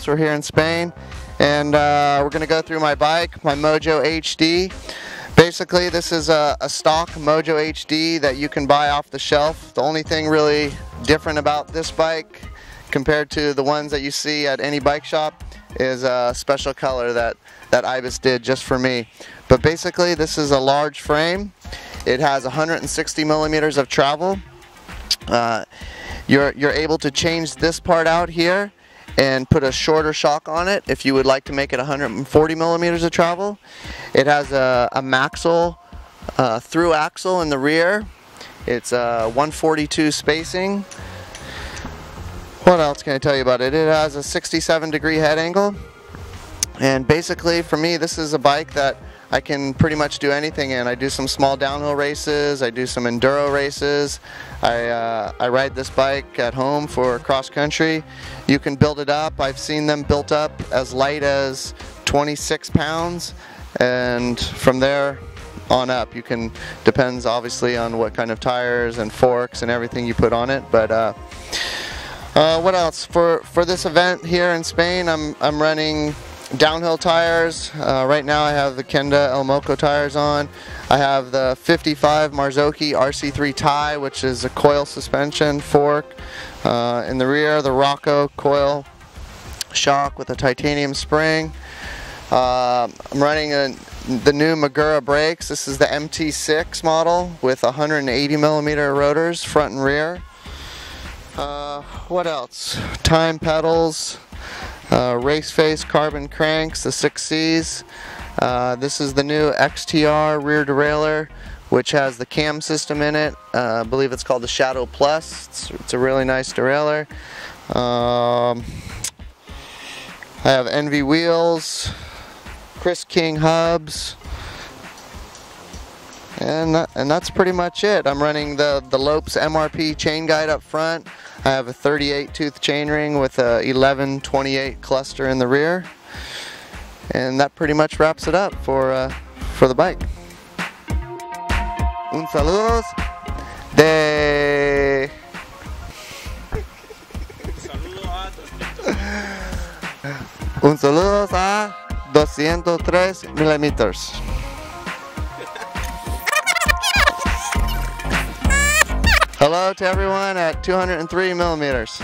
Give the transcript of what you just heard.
Lopes. We're here in Spain, and we're going to go through my bike, my Mojo HD. Basically, this is a stock Mojo HD that you can buy off the shelf. The only thing really different about this bike compared to the ones that you see at any bike shop is a special color that Ibis did just for me. But basically, this is a large frame. It has 160 millimeters of travel. You're able to change this part out here and put a shorter shock on it if you would like to make it 140 millimeters of travel. It has a Maxle through axle in the rear. It's 142 spacing. What else can I tell you about it? It has a 67-degree head angle. And basically, for me, this is a bike that I can pretty much do anything in. I do some small downhill races, I do some enduro races, I ride this bike at home for cross country. You can build it up. I've seen them built up as light as 26 pounds, and from there on up you can, depends obviously on what kind of tires and forks and everything you put on it. But what else? For this event here in Spain, I'm running downhill tires. Right now I have the Kenda El Moco tires on. I have the 55 Marzocchi RC3 tie, which is a coil suspension fork. In the rear, the Rocco coil shock with a titanium spring. I'm running the new Magura brakes. This is the MT6 model with 180 millimeter rotors, front and rear. What else? Time pedals. Race face carbon cranks, the 6Cs. This is the new XTR rear derailleur, which has the cam system in it. I believe it's called the Shadow Plus. It's a really nice derailleur. I have Envy wheels, Chris King hubs, and that's pretty much it. I'm running the Lopes MRP chain guide up front. I have a 38 tooth chainring with a 1128 cluster in the rear, and that pretty much wraps it up for the bike. Un saludos de un saludos a 203 milímetros. Hello to everyone at 203 millimeters.